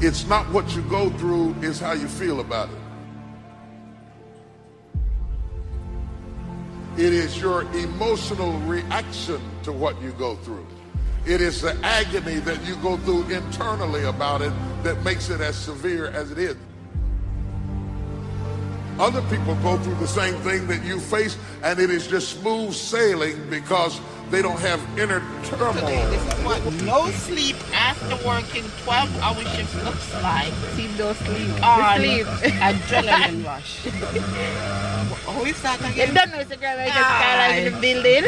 It's not what you go through, it's how you feel about it. It is your emotional reaction to what you go through. It is the agony that you go through internally about it that makes it as severe as it is. Other people go through the same thing that you face, and it is just smooth sailing because they don't have inner turmoil. This is what no sleep after working 12-hour shifts looks like. Sleep, don't sleep. On Sleep. adrenaline rush. Who is that again? You don't know it's a girl like Skylife in the building.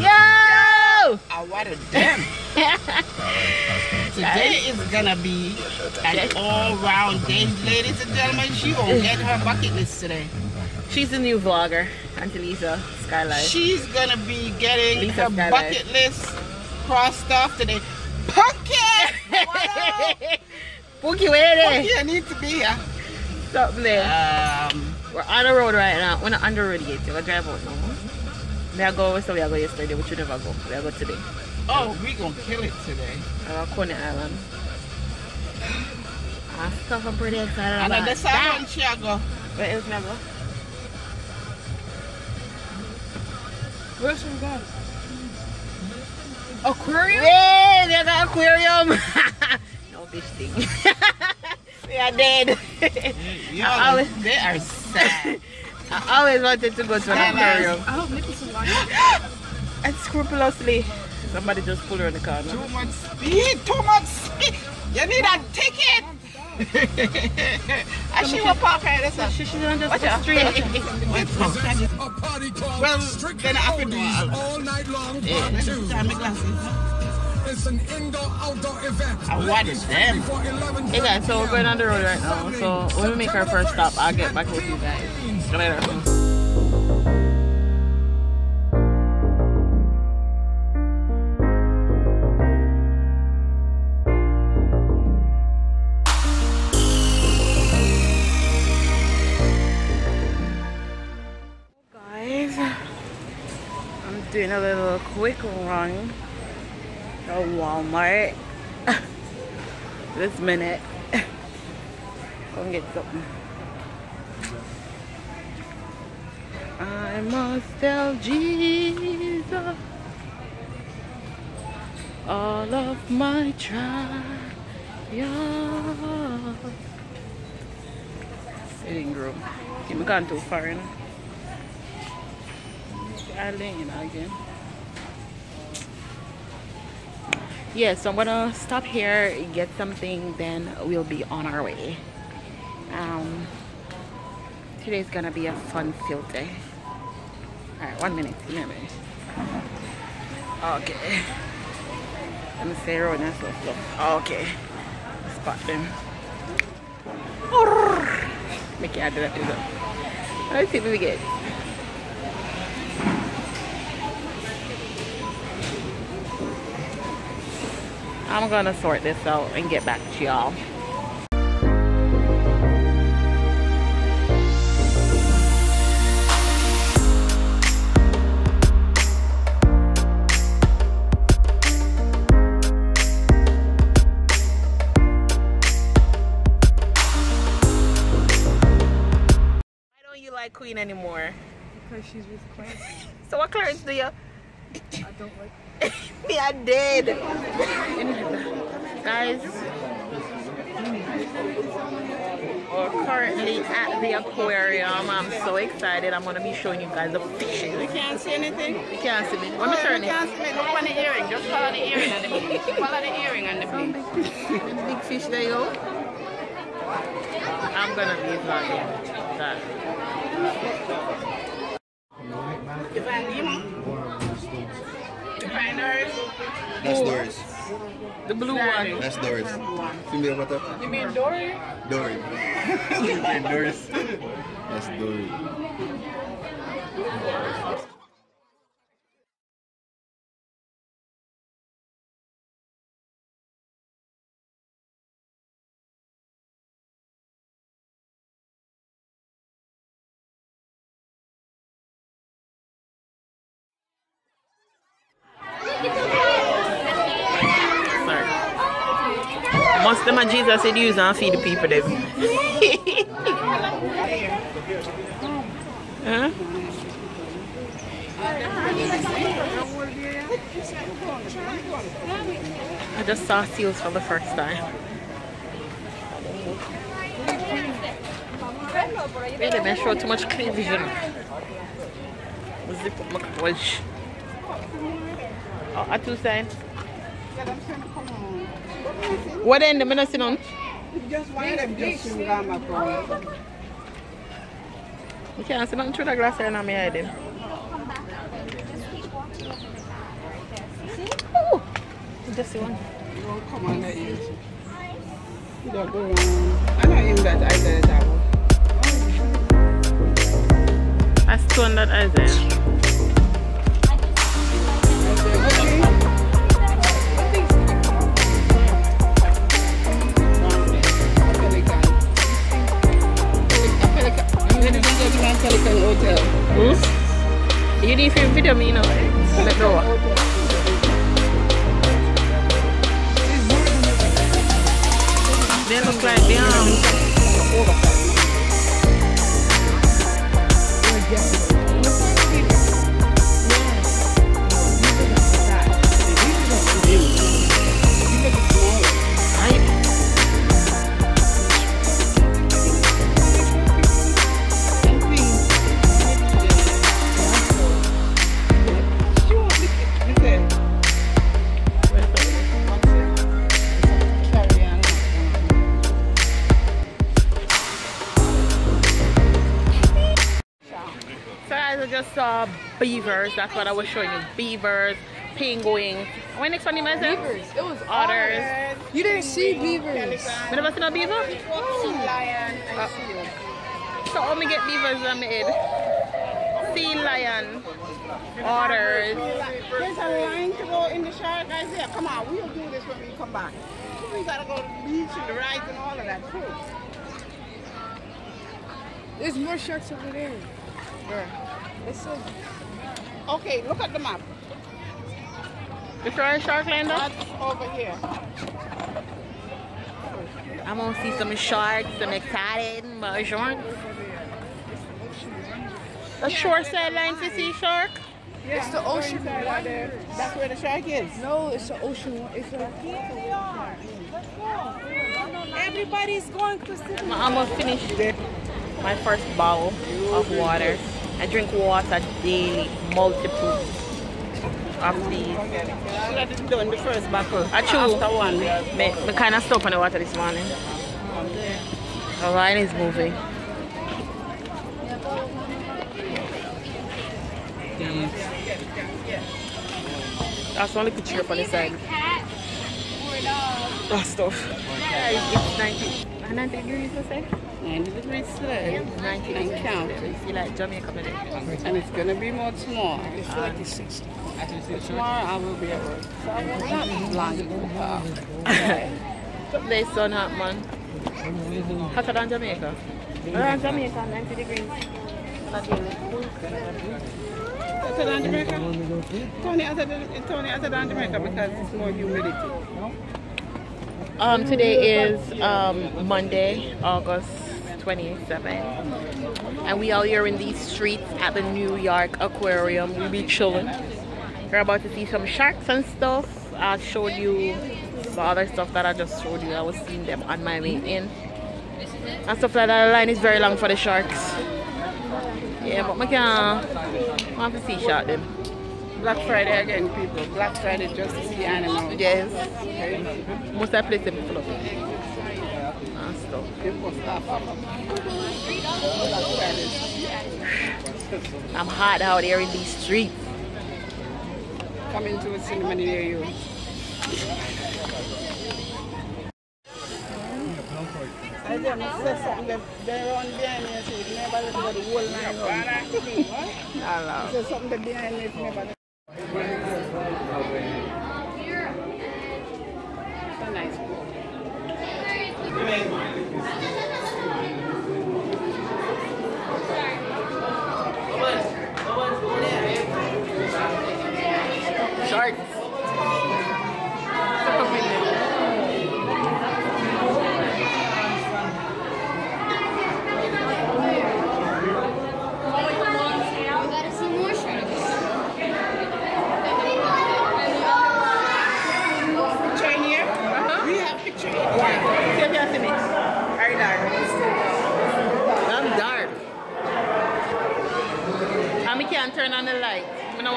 Yo! Oh, what a damn. Today is gonna be an all-round day, ladies and gentlemen. She won't get her bucket list today. She's the new vlogger, Auntie Lisa Skylife. She's gonna be getting Lisa her Skylife. bucket list crossed off today. Pookie! Pookie, where are Pookie, I need to be here. Stop there. We're on the road right now. We're not on the road yet. We're drive out now. We are go, so we are go yesterday, but you never go. We are go today. Oh, we gonna kill it today. Coney Island. I'm so pretty excited And about the second she a go. Where else we go? Where's we go? Aquarium? Yeah, they got aquarium. No fish thing. We are dead. They are sad. I always wanted to go to an aquarium. I hope Nicholas is like And scrupulously, somebody just pulled her in the car. too much speed, too much speed. You need a ticket. I should have parked right there. She shouldn't just go straight. Well, then I have to do it. All night long. Time my glasses. It's an indoor-outdoor event. I want it them. Hey guys, so we're going on the road right now. So when we make our first stop, I'll get back with you guys. Later. Guys, I'm doing a little quick run to Walmart this minute. Go and get something. I must tell Jesus all of my trials. Sitting room. Okay, we gone too far, you know. Again. Yeah, so I'm gonna stop here, get something, then we'll be on our way. Today's gonna be a fun-filled day. Alright, 1 minute. Give me a minute. Okay. Let me say road and slow. Okay. Spot them. Make it do that. Let's see what we get. I'm gonna sort this out and get back to y'all. Why don't you like Queen anymore? Because she's with Clarence. So what Clarence do you? I don't like Me, I did. Guys, we're currently at the aquarium. I'm so excited. I'm going to be showing you guys the fish. You can't see anything? You can't see me. Let me turn You it. can't see me. Look on the earring. Just follow the earring and the beak. Follow the earring and the beak. Big fish, there you go. I'm going to be vlogging that. You find Nemo? You find hers? That's Doris. The blue one. That's Doris. See me over top? You mean Dory? Dory. Doris. That's Dory. Most of my Jesus said use and feed the people them. Huh? I just saw seals for the first time. Really, man, show too much clear vision. Zip up my couch. Oh, at two sides. What end? I'm not sitting on. Just one of them just swing down my phone. You can't see nothing through the glass here in my head. Then. Oh, just see one. Oh, come on, let you. You don't go on. I know him that I said that one. I stone that Isaiah. You need to video me, you know. Let go. They look like they saw beavers. That's what I was showing you. Beavers, penguins. What next one you mentioned? Beavers. It was otters. You didn't see beavers. You never seen a beaver? Sea lion and seal. So how me get beavers on my head? Sea lion, otters. There's a line to go in the shark. I said, come on, we'll do this when we come back. We gotta go to the beach and the rides and all of that too. There's more sharks over there. Where? Listen. Okay, look at the map. You sure it's shark land? That's over here. I'm gonna see some sharks. I'm excited. But sharks. The shore side line to see shark? Yeah, It's the ocean right one. there. That's where the shark is. No, it's the ocean one. It's like everybody's going to see. I'm almost finished my first bowl of water. I drink water daily, multiple of these. Let it done the first buckle. Achoo. After one. I kind of stopped on the water this morning. The line is moving. That's the only picture up on the side. That stuff. Yeah, it's 90 degrees, you say? 90 degrees today. 90 degrees. Count. You see like Jamaica today. And it's gonna be more tomorrow. It's like it's 60. Tomorrow I will be at work. So I will not be lying. Today's sun hot, man. Hotter than Jamaica. Around Jamaica, 90 degrees. Not really. Hotter than Jamaica? Tony hotter than Jamaica because it's more humidity. Today is Monday, August 27th, and we are here in these streets at the New York Aquarium. We'll be chilling. We're about to see some sharks and stuff. I showed you the other stuff that I just showed you. I was seeing them on my way in and stuff like that. The line is very long for the sharks. Yeah, but I can't want to see shark them. Black Friday again, people. Black Friday just to see animals. Yes. Most of the place them full of and stuff. People stop up. I'm hot out here in these streets. Come into a cinema near you. I just said something that they're on behind me and say, never let go the whole line run. There's something that behind me, never. So nice. Sharks.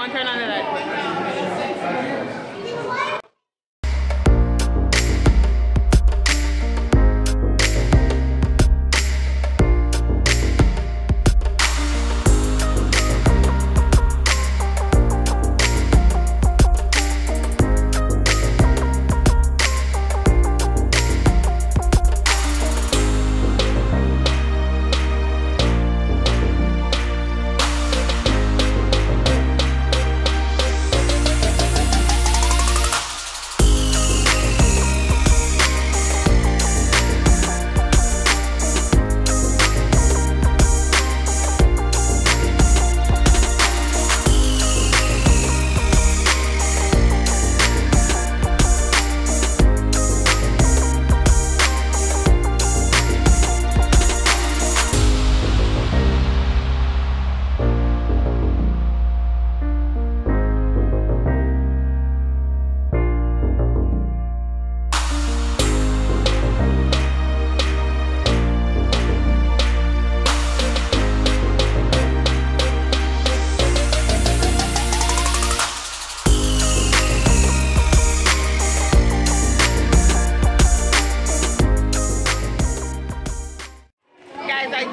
and turn on the light.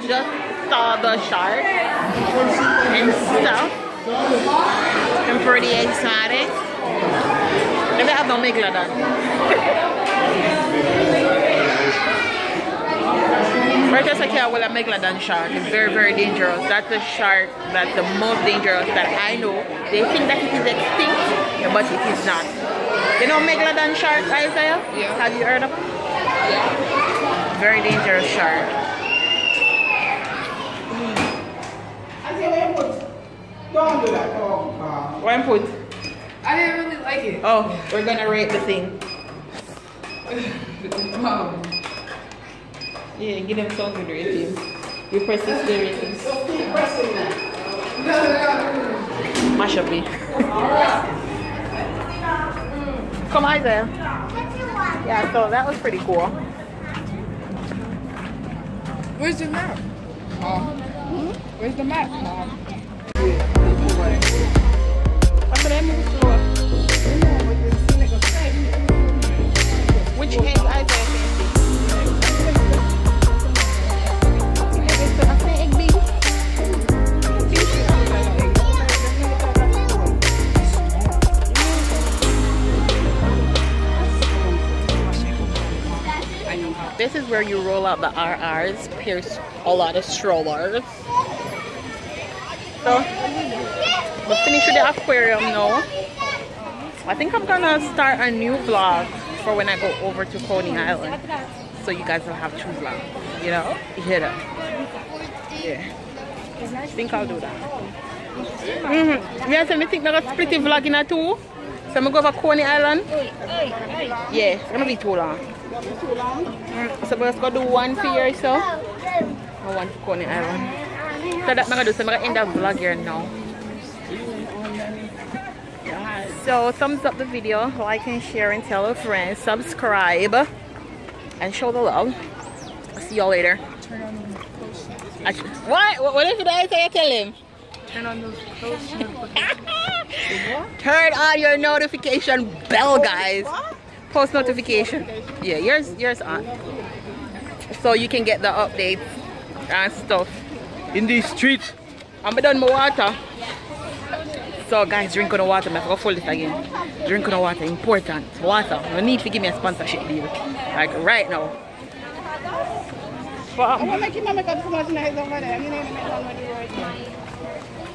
Just saw the shark and stuff. I'm pretty excited. Maybe I have no megalodon. Right, just like here with a megalodon shark. It's very, very dangerous. That's a shark that's the most dangerous that I know. They think that it is extinct, but it is not. You know megalodon shark, Isaiah? Yeah. Have you heard of it? Yeah. Very dangerous shark. Don't do that. One put. I didn't really like it. Oh, we're gonna rate the thing. Yeah, give them some good ratings. You press this the ratings. Keep pressing that. Mash up me. Come on, Isaiah. Yeah, so that was pretty cool. Where's the map? Where's the map, Mom? Which egg Isaiah can see? I say egg B. This is where you roll out the RRs, pierce a lot of strollers. So, we're finished with the aquarium now. I think I'm gonna start a new vlog for when I go over to Coney Island. So you guys will have two vlogs, you know? Hit up. Yeah. I think I'll do that. Yeah, so I think I'm gonna split the vlog in two. So I'm gonna go over Coney Island. Yeah, it's gonna be too long. So we're just gonna do one for here, so. And one for Coney Island. So that's what I'm gonna do. So I'm gonna end the vlog here now. So thumbs up the video, like and share and tell a friend, subscribe and show the love. I'll see y'all later. Turn on those post notifications. What if I say I tell him? Turn on those post notifications. Turn on your notification bell, guys. Post notification. Yeah, yours on. So you can get the updates and stuff in these streets. I'm done my water. So guys, drink on the water. I'm going to fold this again. Drink on the water, important. Water. You need to give me a sponsorship deal. Like right now. I'm going to make you make up so much noise over there. You need to make one with the word.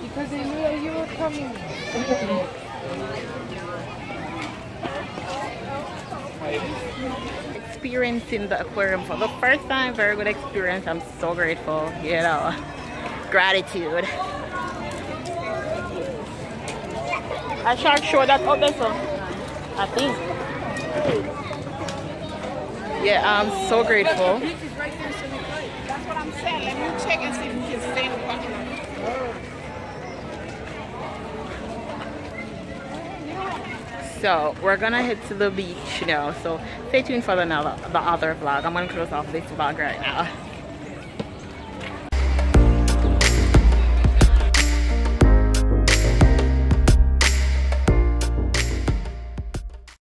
Because they knew you were coming. Experiencing the aquarium for the first time. Very good experience. I'm so grateful. You know, gratitude. I shark show that out there, so I think. Yeah, I'm so grateful. That's what I'm saying. Let me check and see if we can stay in the country. So we're gonna head to the beach now. So stay tuned for the other vlog. I'm gonna close off this vlog right now.